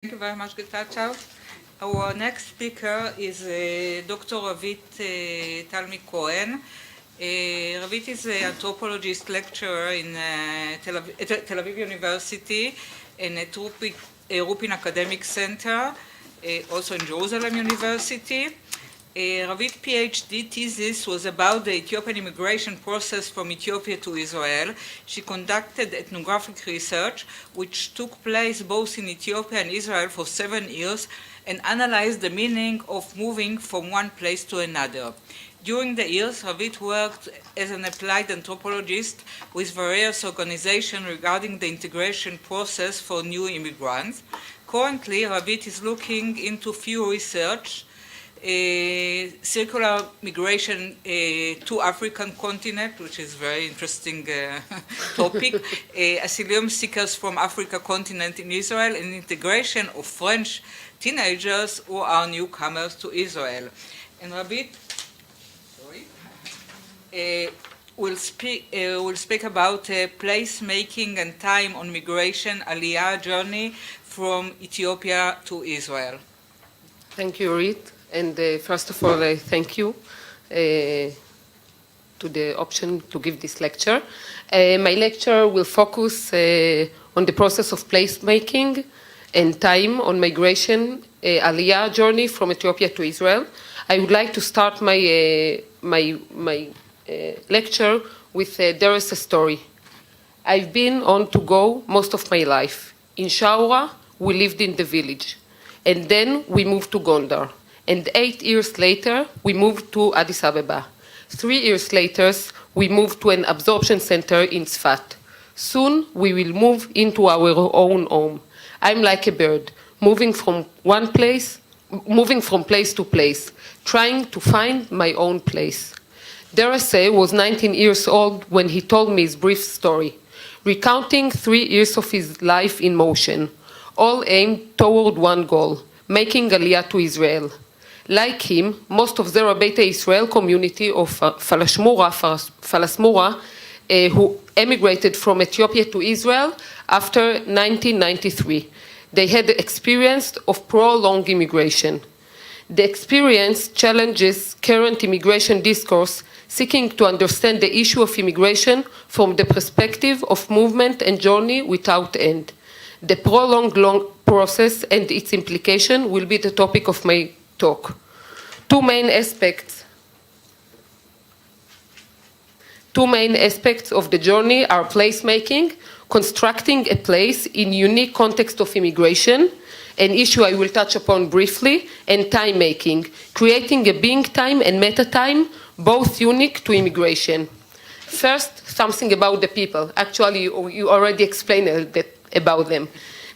Thank you very much, Getachew. Our next speaker is Dr. Ravit Talmi Cohn. Ravit is an anthropologist lecturer in Tel Aviv University and at Rupin Academic Center, also in Jerusalem University. Ravit's PhD thesis was about the Ethiopian immigration process from Ethiopia to Israel. She conducted ethnographic research, which took place both in Ethiopia and Israel for 7 years, and analyzed the meaning of moving from one place to another. During the years, Ravit worked as an applied anthropologist with various organizations regarding the integration process for new immigrants. Currently, Ravit is looking into few research circular migration to African continent, which is very interesting topic, asylum seekers from Africa continent in Israel, and integration of French teenagers who are newcomers to Israel. And Ravit will speak about placemaking and time on migration, Aaliyah journey from Ethiopia to Israel. Thank you, Rit. And first of all, thank you to the option to give this lecture. My lecture will focus on the process of placemaking and time on migration, Aaliyah journey from Ethiopia to Israel. I would like to start my lecture with there is a story. I've been on to go most of my life. In Shaura, we lived in the village, and then we moved to Gondar. And 8 years later, we moved to Addis Ababa. 3 years later, we moved to an absorption center in Tzfat. Soon, we will move into our own home. I'm like a bird, moving from place to place, trying to find my own place. Derese was 19 years old when he told me his brief story, recounting 3 years of his life in motion, all aimed toward one goal, making Aliyah to Israel. Like him, most of the Ravit Israel community of Falasmura, who emigrated from Ethiopia to Israel after 1993. They had the experience of prolonged immigration. The experience challenges current immigration discourse, seeking to understand the issue of immigration from the perspective of movement and journey without end. The prolonged long process and its implication will be the topic of my talk. Two main aspects of the journey are placemaking, constructing a place in unique context of immigration, an issue I will touch upon briefly, and time making, creating a being time and meta time, both unique to immigration. First, something about the people. Actually, you already explained a bit about them.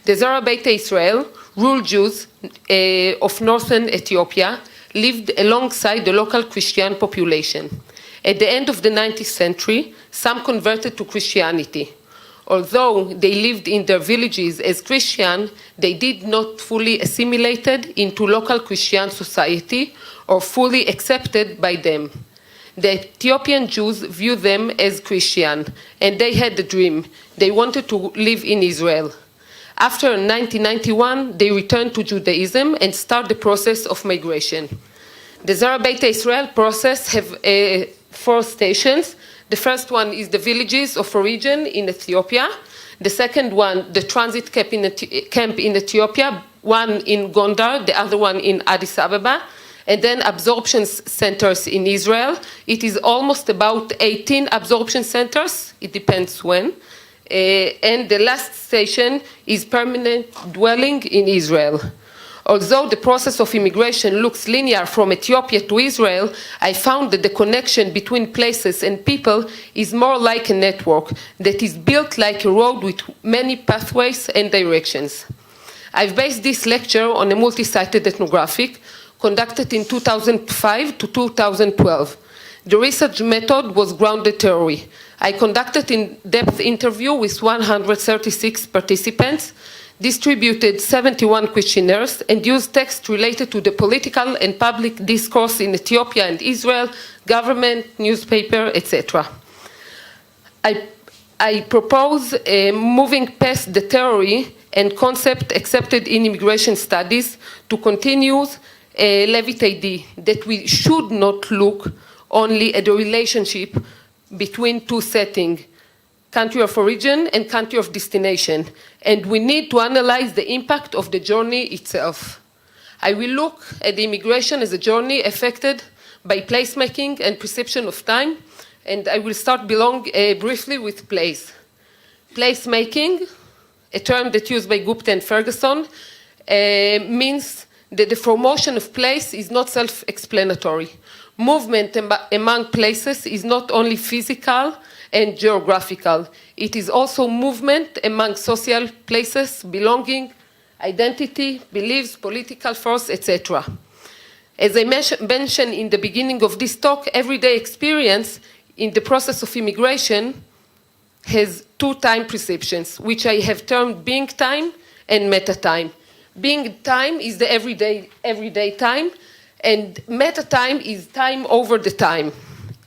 The Ravit Israel, rural Jews of northern Ethiopia, lived alongside the local Christian population. At the end of the 19th century, some converted to Christianity. Although they lived in their villages as Christian, they did not fully assimilated into local Christian society or fully accepted by them. The Ethiopian Jews viewed them as Christian, and they had a dream. They wanted to live in Israel. After 1991, they returned to Judaism and started the process of migration. The Ravit Israel process have 4 stations. The first one is the villages of origin in Ethiopia. The second one, the transit camp in Ethiopia, one in Gondar, the other one in Addis Ababa, and then absorption centers in Israel. It is almost about 18 absorption centers. It depends when. And the last station is permanent dwelling in Israel. Although the process of immigration looks linear from Ethiopia to Israel, I found that the connection between places and people is more like a network that is built like a road with many pathways and directions. I've based this lecture on a multi-sited ethnographic conducted in 2005 to 2012. The research method was grounded theory. I conducted in-depth interview with 136 participants, distributed 71 questionnaires, and used text related to the political and public discourse in Ethiopia and Israel, government, newspaper, etc. I propose moving past the theory and concept accepted in immigration studies to continue Levitt idea that we should not look only at the relationship between two settings, country of origin and country of destination, and we need to analyze the impact of the journey itself. I will look at the immigration as a journey affected by placemaking and perception of time, and I will start briefly with place. Placemaking, a term that's used by Gupta and Ferguson, means that the formation of place is not self-explanatory. Movement among places is not only physical and geographical. It is also movement among social places, belonging, identity, beliefs, political force, etc. As I mentioned in the beginning of this talk, everyday experience in the process of immigration has two time perceptions, which I have termed being time and meta time. Being time is the everyday time, and meta time is time over the time.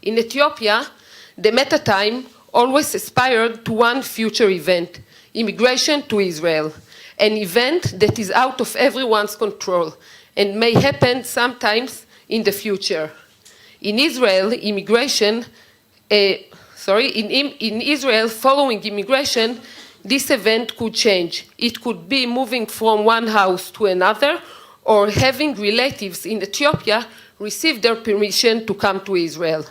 In Ethiopia, the meta time always aspired to one future event, immigration to Israel, an event that is out of everyone's control and may happen sometimes in the future. In Israel, in Israel, following immigration, this event could change. It could be moving from one house to another, or having relatives in Ethiopia receive their permission to come to Israel.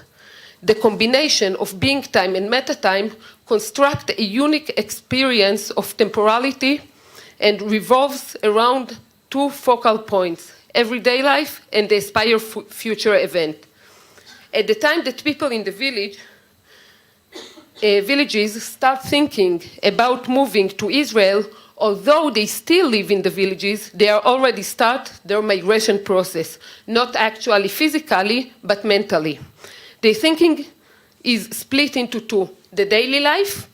The combination of being time and meta time construct a unique experience of temporality and revolves around two focal points, everyday life and the aspired future event. At the time that people in the villages start thinking about moving to Israel, although they still live in the villages, they are already start their migration process, not actually physically, but mentally. Their thinking is split into two, the daily life,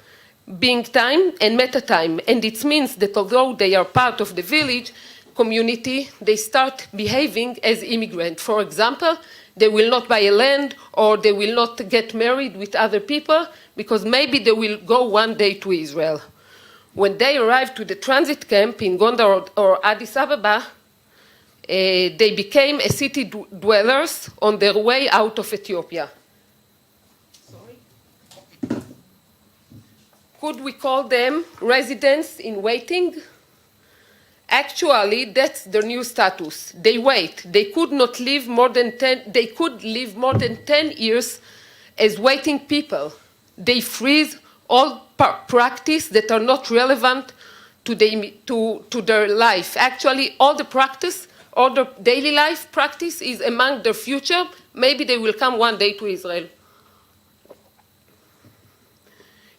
being time, and meta time. And it means that although they are part of the village community, they start behaving as immigrants. For example, they will not buy a land, or they will not get married with other people, because maybe they will go one day to Israel. When they arrive to the transit camp in Gondar or Addis Ababa, they became a city dwellers on their way out of Ethiopia. Could we call them residents in waiting? Actually, that's their new status. They wait. They could live more than 10 years as waiting people. They freeze all practice that are not relevant to their life. Actually, all the practice, all the daily life practice is among their future. Maybe they will come one day to Israel.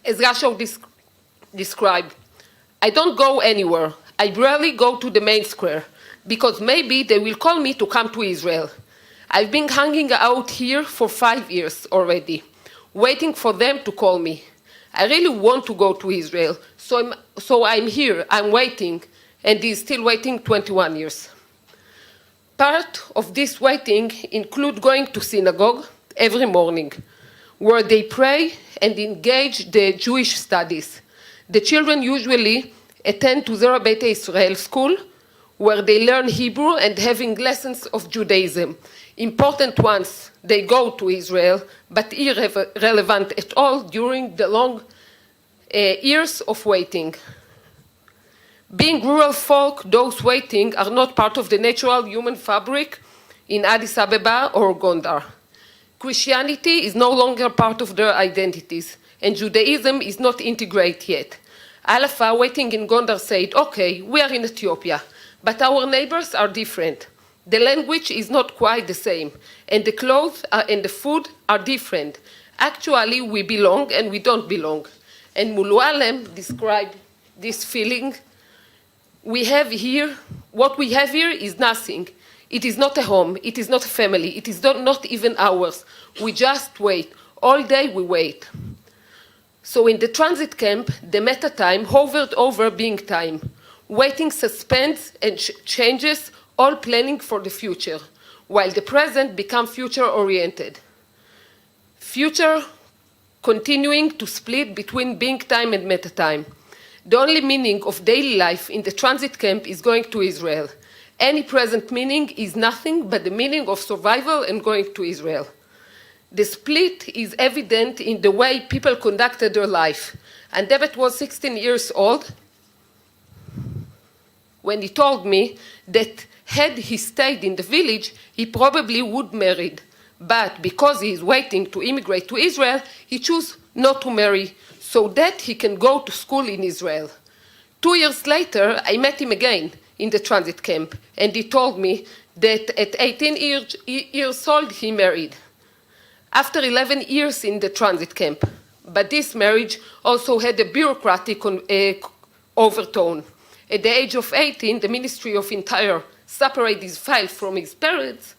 As Rasho described, I don't go anywhere. I rarely go to the main square, because maybe they will call me to come to Israel. I've been hanging out here for 5 years already, waiting for them to call me. I really want to go to Israel, so I'm here, I'm waiting, and he's still waiting 21 years. Part of this waiting include going to synagogue every morning, where they pray and engage the Jewish studies. The children usually attend to Zera Beit Israel school, where they learn Hebrew and having lessons of Judaism. Important ones, they go to Israel, but irrelevant at all during the long years of waiting. Being rural folk, those waiting are not part of the natural human fabric in Addis Ababa or Gondar. Christianity is no longer part of their identities, and Judaism is not integrated yet. Alafa, waiting in Gondar, said, okay, we are in Ethiopia, but our neighbors are different. The language is not quite the same, and the clothes and the food are different. Actually, we belong and we don't belong. And Mulualem described this feeling. What we have here is nothing. It is not a home, it is not a family, it is not even ours. We just wait. All day we wait. So in the transit camp, the meta time hovered over being time. Waiting suspends and changes all planning for the future, while the present becomes future-oriented. Future continuing to split between being time and meta time. The only meaning of daily life in the transit camp is going to Israel. Any present meaning is nothing but the meaning of survival and going to Israel. The split is evident in the way people conducted their life. And David was 16 years old when he told me that had he stayed in the village, he probably would marry. But because he is waiting to immigrate to Israel, he chose not to marry so that he can go to school in Israel. 2 years later, I met him again in the transit camp, and he told me that at 18 years old, he married. After 11 years in the transit camp, but this marriage also had a bureaucratic overtone. At the age of 18, the Ministry of Interior separated his file from his parents.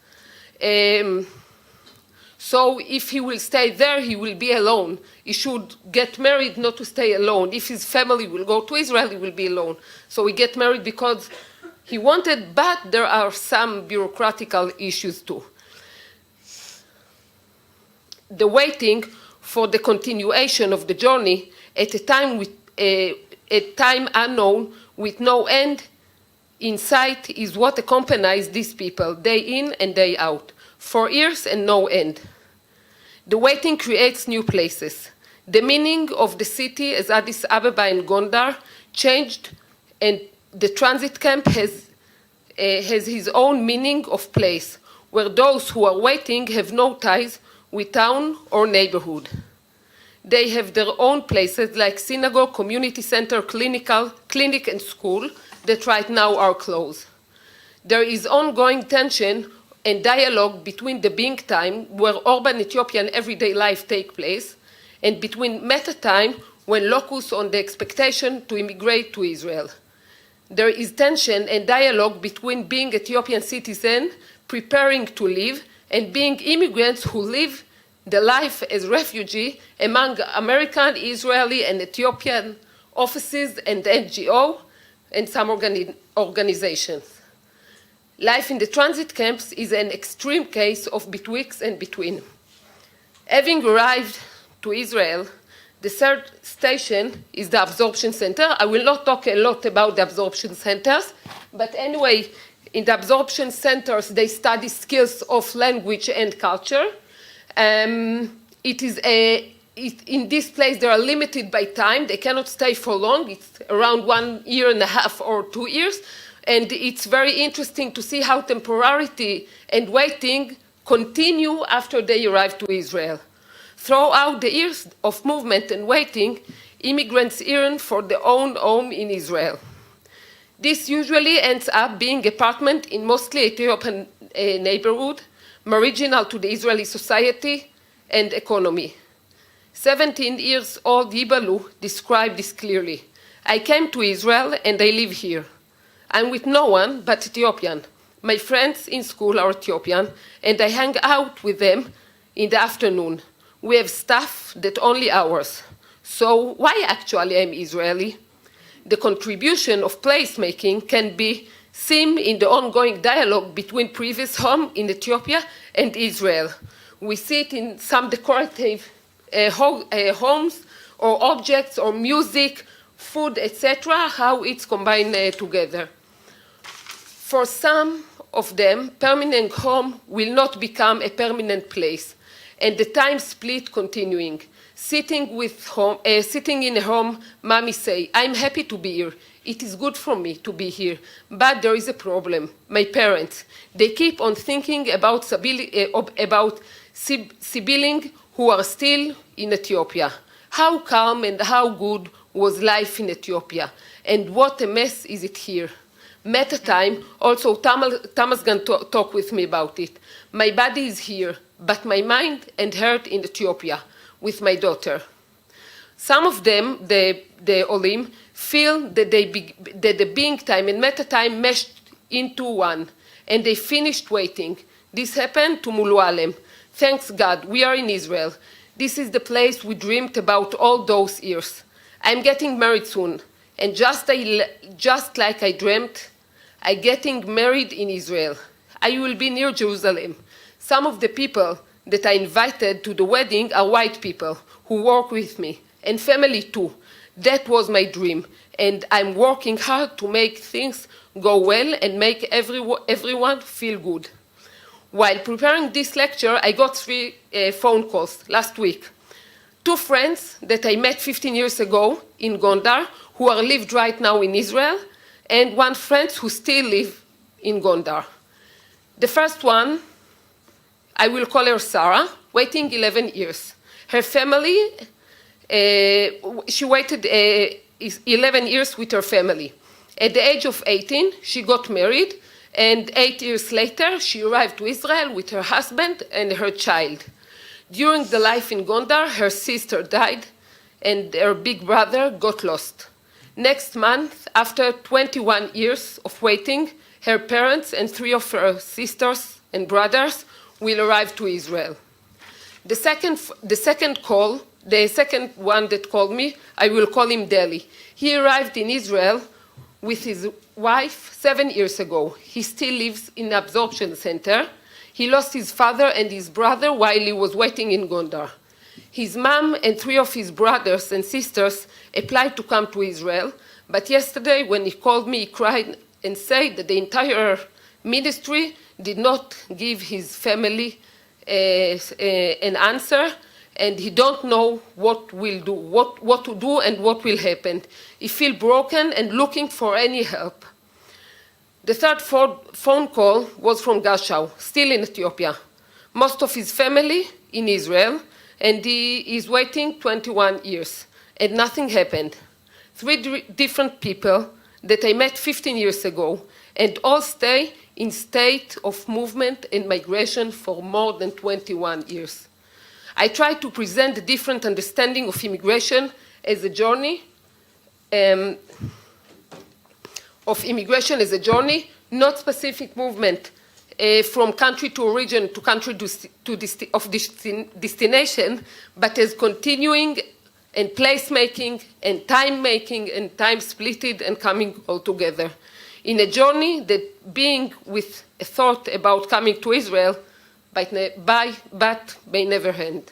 So if he will stay there, he will be alone. He should get married not to stay alone. If his family will go to Israel, he will be alone. So he get married because he wanted, but there are some bureaucratical issues too. The waiting for the continuation of the journey at a time unknown with no end in sight is what accompanies these people day in and day out, for years and no end. The waiting creates new places. The meaning of the city as Addis Ababa and Gondar changed, and the transit camp has his own meaning of place, where those who are waiting have no ties with town or neighborhood. They have their own places like synagogue, community center, clinic and school that right now are closed. There is ongoing tension and dialogue between the being time, where urban Ethiopian everyday life take place, and between meta time, when locus on the expectation to immigrate to Israel. There is tension and dialogue between being Ethiopian citizen, preparing to leave, and being immigrants who live the life as refugee among American, Israeli, and Ethiopian offices and NGO and some organizations. Life in the transit camps is an extreme case of betwixt and between. Having arrived to Israel, the third station is the absorption center. I will not talk a lot about the absorption centers, but anyway, in the absorption centers, they study skills of language and culture. In this place, they are limited by time. They cannot stay for long. It's around 1.5 years or 2 years. And it's very interesting to see how temporality and waiting continue after they arrive to Israel. Throughout the years of movement and waiting, immigrants yearn for their own home in Israel. This usually ends up being apartment in mostly Ethiopian neighborhood, marginal to the Israeli society and economy. 17 years old Yibalu described this clearly. I came to Israel and I live here. I'm with no one but Ethiopian. My friends in school are Ethiopian and I hang out with them in the afternoon. We have stuff that only ours. So why actually I'm Israeli? The contribution of placemaking can be seen in the ongoing dialogue between previous home in Ethiopia and Israel. We see it in some decorative homes or objects or music, food, etc., how it's combined together. For some of them, permanent home will not become a permanent place, and the time split continuing. Sitting in a home, mommy say, I'm happy to be here. It is good for me to be here. But there is a problem. My parents, they keep on thinking about siblings who are still in Ethiopia. How calm and how good was life in Ethiopia? And what a mess is it here? Meta time, also Thomas can talk with me about it. My body is here, but my mind and heart in Ethiopia with my daughter. Some of them, the Olim, feel that the being time and meta time meshed into one, and they finished waiting. This happened to Mulualem. Thanks God, we are in Israel. This is the place we dreamed about all those years. I'm getting married soon, and just like I dreamt, I'm getting married in Israel. I will be near Jerusalem. Some of the people that I invited to the wedding are white people who work with me, and family too. That was my dream, and I'm working hard to make things go well and make everyone feel good. While preparing this lecture, I got 3 phone calls last week. 2 friends that I met 15 years ago in Gondar, who are lived right now in Israel, and 1 friend who still live in Gondar. The first one, I will call her Sarah, waiting 11 years. Her family, she waited 11 years with her family. At the age of 18, she got married, and 8 years later, she arrived to Israel with her husband and her child. During the life in Gondar, her sister died, and her big brother got lost. Next month, after 21 years of waiting, her parents and 3 of her sisters and brothers will arrive to Israel. The second one that called me, I will call him Deli. He arrived in Israel with his wife 7 years ago. He still lives in the absorption center. He lost his father and his brother while he was waiting in Gondar. His mom and 3 of his brothers and sisters applied to come to Israel, but yesterday when he called me, he cried and said that the entire ministry did not give his family an answer, and he don't know what to do and what will happen. He feels broken and looking for any help. The third phone call was from Gashau, still in Ethiopia. Most of his family in Israel, and he is waiting 21 years, and nothing happened. 3 different people that I met 15 years ago, and all stay in state of movement and migration for more than 21 years. I try to present a different understanding of immigration as a journey, not specific movement from country to origin to country of destination, but as continuing and placemaking and time making and time splitted and coming all together. In a journey that being with a thought about coming to Israel, but may never end.